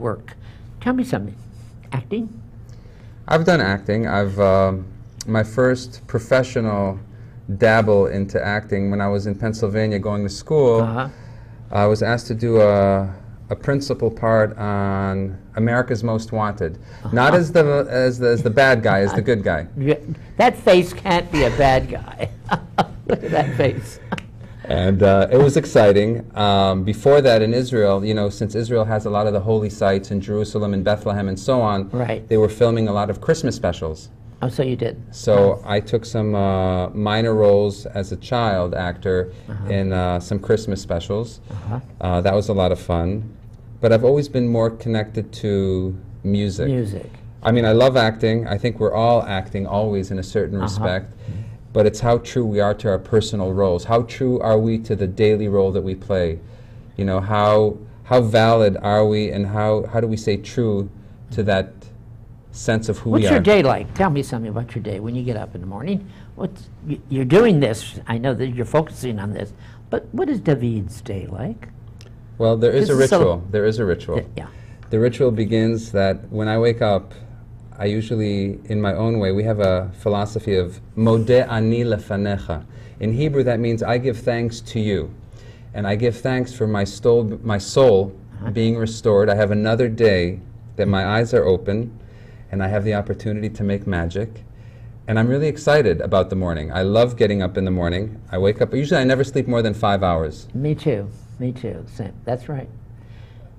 work. Tell me something. Acting? I've done acting. My first professional dabble into acting when I was in Pennsylvania going to school. I was asked to do a principal part on America's Most Wanted. Not as the bad guy, as the good guy. That face can't be a bad guy. Look at that face. And it was exciting. Before that, in Israel, since Israel has a lot of the holy sites in Jerusalem and Bethlehem and so on, right, they were filming a lot of Christmas specials. Oh, so you did. So I took some minor roles as a child actor in some Christmas specials. That was a lot of fun. But I've always been more connected to music. I mean, I love acting. I think we're all acting always in a certain respect. But it's how true we are to our personal roles. How true are we to the daily role that we play? How valid are we, and how do we stay true to that sense of who we are? What's your day like? Tell me something about your day when you get up in the morning. You're doing this. I know that you're focusing on this, but what is David's day like? Well, there is a ritual. There is a ritual. Yeah. The ritual begins that when I wake up, I usually, in my own way, we have a philosophy of modeh ani lefanecha. In Hebrew, that means I give thanks to you. And I give thanks for my soul being restored. I have another day that my eyes are open, and I have the opportunity to make magic. And I'm really excited about the morning. I love getting up in the morning. I wake up, usually I never sleep more than 5 hours. Me too. Same. That's right.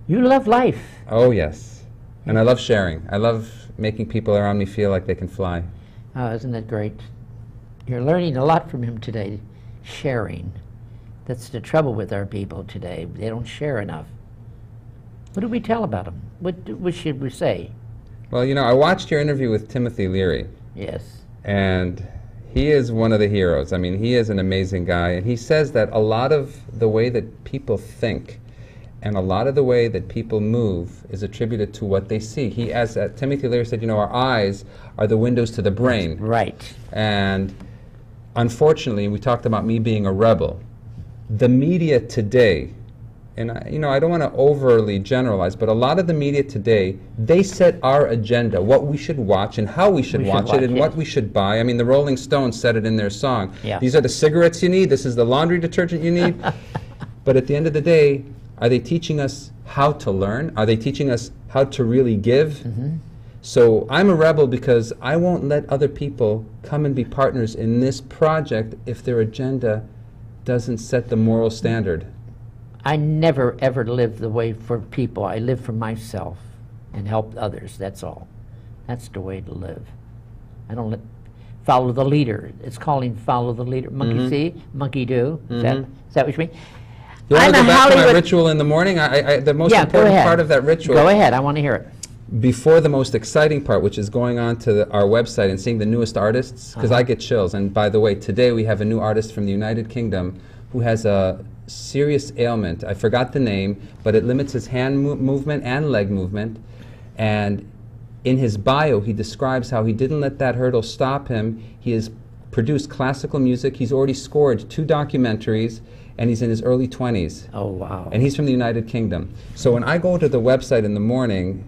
You love life. Oh, yes. And I love sharing. I love making people around me feel like they can fly. Oh, isn't that great? You're learning a lot from him today. Sharing. That's the trouble with our people today. They don't share enough. What do we tell about them? What should we say? Well, I watched your interview with Timothy Leary. Yes. And he is one of the heroes. I mean, he is an amazing guy. And he says that a lot of the way that people think and a lot of the way that people move is attributed to what they see. Timothy Leary said, our eyes are the windows to the brain. Right. And unfortunately, we talked about me being a rebel. The media today, and I don't want to overly generalize, but a lot of the media today, they set our agenda, what we should watch and how we should watch it, and what we should buy. I mean, the Rolling Stones said it in their song. Yeah. These are the cigarettes you need, this is the laundry detergent you need. But at the end of the day, are they teaching us how to learn? Are they teaching us how to really give? So I'm a rebel because I won't let other people come and be partners in this project if their agenda doesn't set the moral standard. I never ever live the way for people. I live for myself and help others. That's all. That's the way to live. I don't follow the leader. It's calling follow the leader. Monkey see, monkey do. Is that what you mean? You want to go back to my ritual in the morning? The most important part of that ritual. Go ahead. I want to hear it. Before the most exciting part, which is going on to our website and seeing the newest artists, because I get chills. And by the way, today we have a new artist from the United Kingdom who has a serious ailment. I forgot the name, but it limits his hand movement and leg movement. And in his bio, he describes how he didn't let that hurdle stop him. He has produced classical music. He's already scored 2 documentaries, and he's in his early 20s. Oh, wow. And he's from the United Kingdom. So when I go to the website in the morning,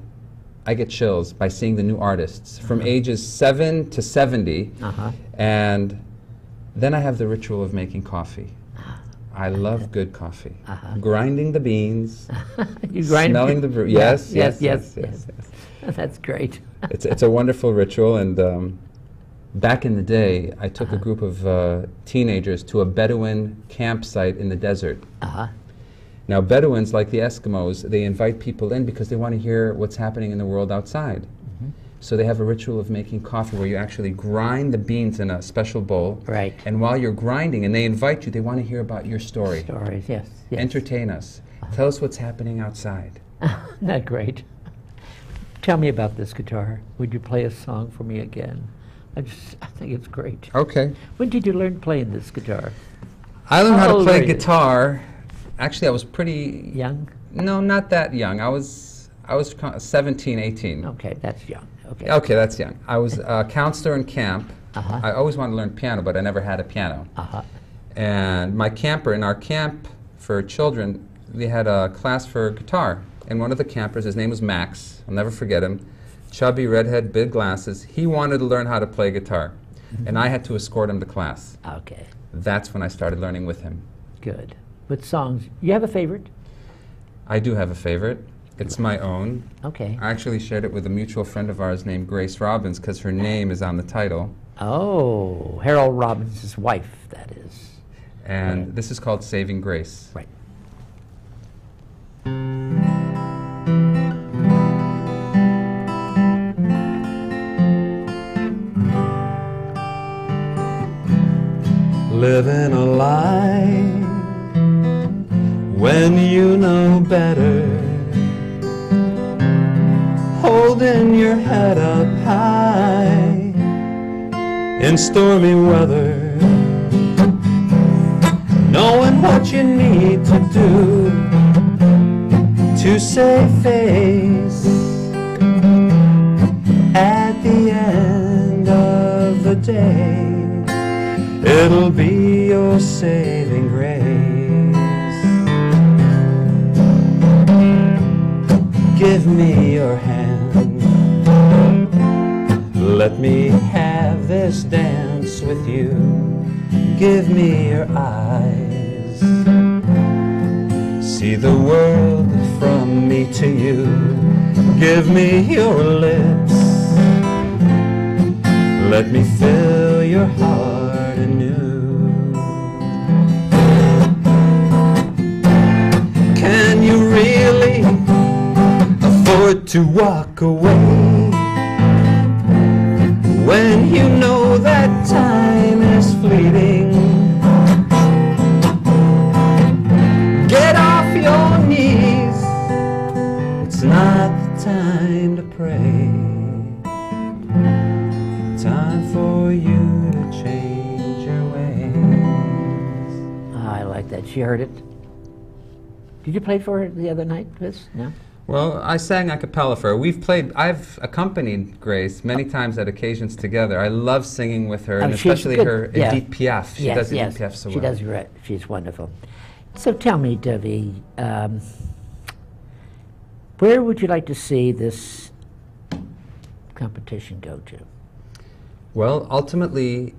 I get chills by seeing the new artists from ages 7 to 70. And then I have the ritual of making coffee. I love good coffee. Grinding the beans, smelling the brew. Yes. That's great. It's a wonderful ritual. And back in the day, I took a group of teenagers to a Bedouin campsite in the desert. Now, Bedouins, like the Eskimos, they invite people in because they want to hear what's happening in the world outside. So they have a ritual of making coffee where you actually grind the beans in a special bowl. Right. And while you're grinding, and they invite you, they want to hear about your story. Stories, yes. Entertain us. Tell us what's happening outside. Isn't that great? Tell me about this guitar. Would you play a song for me again? I think it's great. Okay. When did you learn playing this guitar? I learned how to play guitar. Actually, I was pretty... Young? No, not that young. I was 17, 18. Okay, that's young. Okay, that's young. I was a counselor in camp. I always wanted to learn piano, but I never had a piano. And in our camp for children, they had a class for guitar, and one of the campers, his name was Max, I'll never forget him, chubby, redhead, big glasses. He wanted to learn how to play guitar, and I had to escort him to class. Okay, That's when I started learning with him. good. What songs? You have a favorite? I do have a favorite. It's my own. Okay. I actually shared it with a mutual friend of ours named Grace Robbins because her name is on the title. Oh, Harold Robbins' wife, that is. And this is called Saving Grace. Right. Living a lie when you know better, holding your head up high in stormy weather, knowing what you need to do to save face at the end of the day. It'll be your saving grace. Give me your hand. Let me have this dance with you. Give me your eyes. See the world from me to you. Give me your lips. Let me fill your heart anew. Can you really afford to walk away when you know that time is fleeting? Get off your knees. It's not the time to pray. Time for you to change your ways. I like that. She heard it. Did you play for her the other night, Chris? No? Well, I sang a cappella for her. I've accompanied Grace many times at occasions together. I love singing with her, and she's especially good. her Yeah. Edith Piaf. She does Edith Piaf so well. She does great. She's wonderful. So tell me, Debbie, where would you like to see this competition go to? Well, ultimately,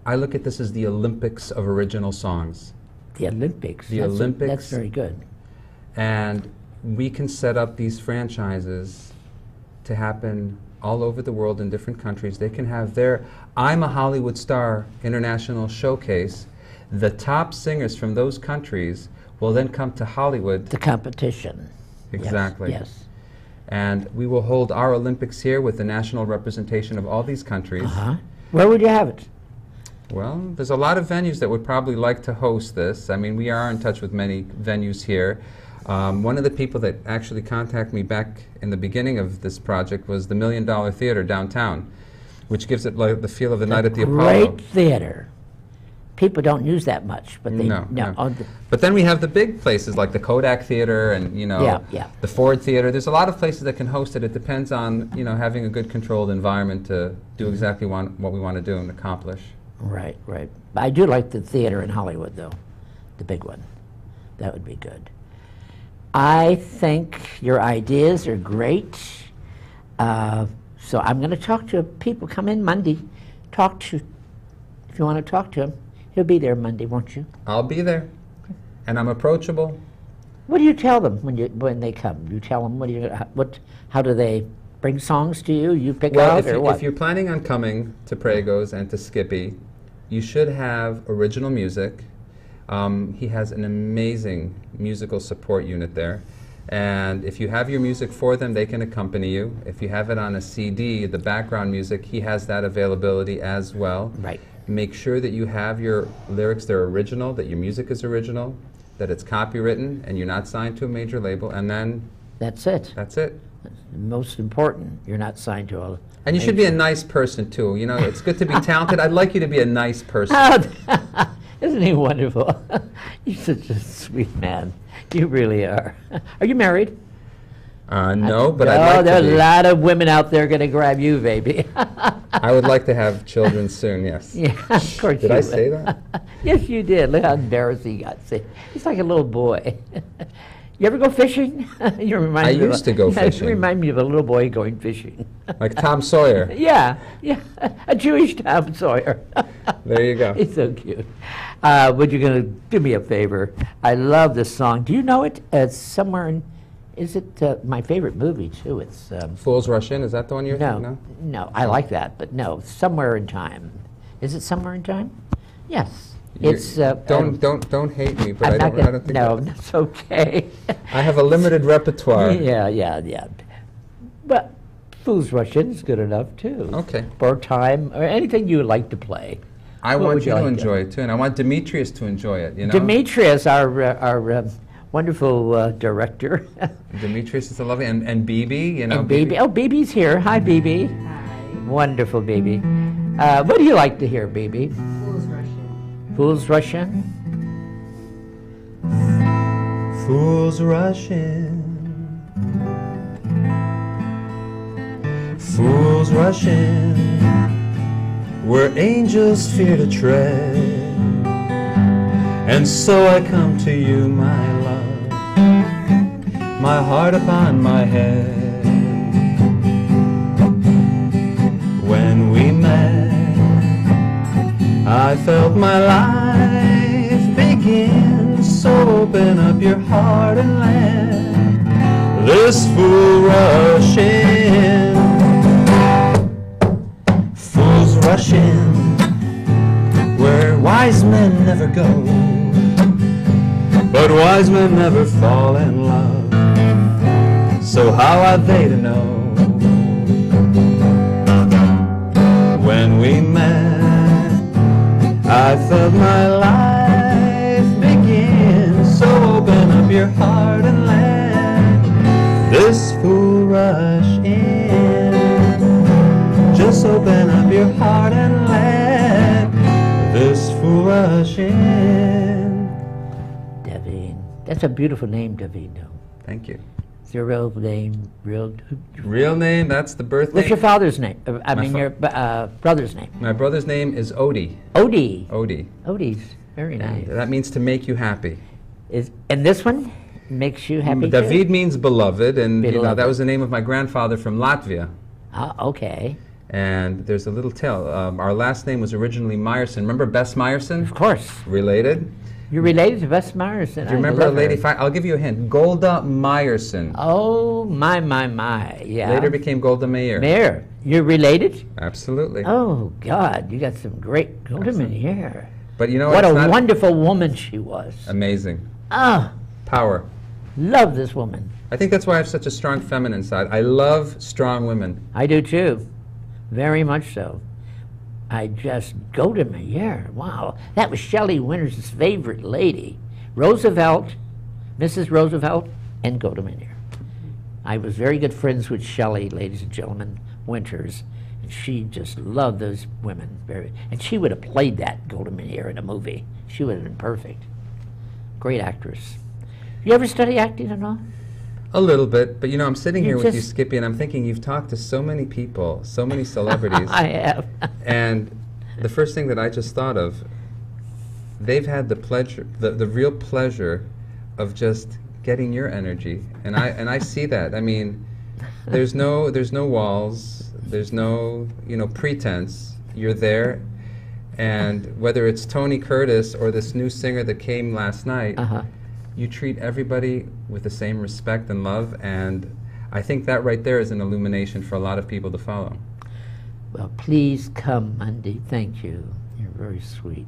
I look at this as the Olympics of original songs. The Olympics. The That's Olympics. That's very good. And we can set up these franchises to happen all over the world in different countries. They can have their I'm a Hollywood Star international showcase. The top singers from those countries will then come to Hollywood. The competition. Exactly. Yes. And we will hold our Olympics here with the national representation of all these countries. Uh-huh. Where would you have it? Well, there's a lot of venues that would probably like to host this. I mean, we are in touch with many venues here. One of the people that actually contacted me back in the beginning of this project was the $1 Million Theater downtown, which gives it like the feel of the night at the Apollo. Great theater. People don't use that much, but they No. Oh, But then we have the big places like the Kodak Theater and the Ford Theater. There's a lot of places that can host it. It depends on having a good controlled environment to do exactly what we want to do and accomplish. Right. I do like the theater in Hollywood, though, the big one. That would be good. I think your ideas are great. So I'm going to talk to people. Come in Monday. If you want to talk to him. He'll be there Monday, won't you? I'll be there, and I'm approachable. What do you tell them when they come? You tell them how do they bring songs to you? You pick out or what? If you're planning on coming to Prago's and to Skippy, you should have original music. He has an amazing musical support unit there. And if you have your music for them, they can accompany you. If you have it on a CD, the background music, he has that availability as well. Right. Make sure that you have your lyrics, they're original, that your music is original, that it's copywritten, and you're not signed to a major label, and then That's it. that's it. Most important, you're not signed to a... And you should be a nice person, too. It's good to be talented. I'd like you to be a nice person. Isn't he wonderful? You're such a sweet man. You really are. Are you married? No, but no, I'd like to there are be. a lot of women out there going to grab you, baby. I would like to have children soon, yes. Yeah, of course. Did you I would. say that? Yes, you did. Look how embarrassed he got. See, he's like a little boy. You ever go fishing? You remind I me of used to go fishing. You remind me of a little boy going fishing. Like Tom Sawyer. Yeah, a Jewish Tom Sawyer. There you go. He's so cute. Would you gonna do me a favor? I love this song. Do you know it? It's somewhere in. Is it my favorite movie too? It's Fools Rush In, is that the one you're thinking of? no. I like that, but no. Somewhere in Time. Is it Somewhere in Time? Yes. It's Don't hate me, but I'm I not don't think no, that- that's okay. I have a limited repertoire. Yeah. But Fools Rush In is good enough too. Okay. For Time or anything you would like to play. I What want would you you to like enjoy it too, and I want Demetrius to enjoy it. You know, Demetrius, our wonderful director. Demetrius is a lovely, and BB. You know, And Baby. Oh, Baby's here. Hi, Baby. Wonderful, Baby. What do you like to hear, Baby? Fools Russian. Fools Rush In? Fools rush in. Fools rush in where angels fear to tread. And so I come to you, my love, my heart upon my head. When we met, I felt my life begin. So open up your heart and let this fool rush in. Fools rush in where wise men never go, but wise men never fall in love. So how are they to know? When we met, I felt my life begin. So open up your heart and let this fool rush in. Just open up your heart and let this fool rush in. Davine. That's a beautiful name, Davine. Thank you. Is your real name real? Real name, that's the birth What's name. your father's name? I My mean, fa- your brother's name. My brother's name is Odie. Odie. Odie. Odie's very nice. And that means to make you happy. And this one makes you happy too? David means beloved, and you know, that Beloved. was the name of my grandfather from Latvia. Ah, okay. And there's a little tale. Our last name was originally Meyerson. Remember Bess Meyerson? Of course. Related? You're related to Bess Meyerson. Do you remember a lady? I'll give you a hint. Golda Meyerson. Oh, my, yeah. Later became Golda Meir. Mayor, you're related? Absolutely. Oh, God, you got some great Golden here. But you know What it's a not wonderful woman she was. amazing. Ah, Power. love this woman. I think that's why I have such a strong feminine side. I love strong women. I do too. Very much so. I just Golden Meir. Wow. That was Shelley Winters' favorite lady. Roosevelt, Mrs. Roosevelt, and Golden Meir. I was very good friends with Shelley, ladies and gentlemen, Winters. And she just loved those women. And she would have played that Golden Meir in a movie. She would have been perfect. Great actress. You ever study acting at all? A little bit, but you know, I'm sitting You here with you, just- Skippy, and I'm thinking you've talked to so many people, so many celebrities. I have. And the first thing that I just thought of, they've had the pleasure, the real pleasure of just getting your energy. And I see that. I mean, there's no walls, there's no, you know, pretense. You're there. And whether it's Tony Curtis or this new singer that came last night, Uh-huh. you treat everybody with the same respect and love, and I think that right there is an illumination for a lot of people to follow. Well, please come Monday. Thank you. You're very sweet.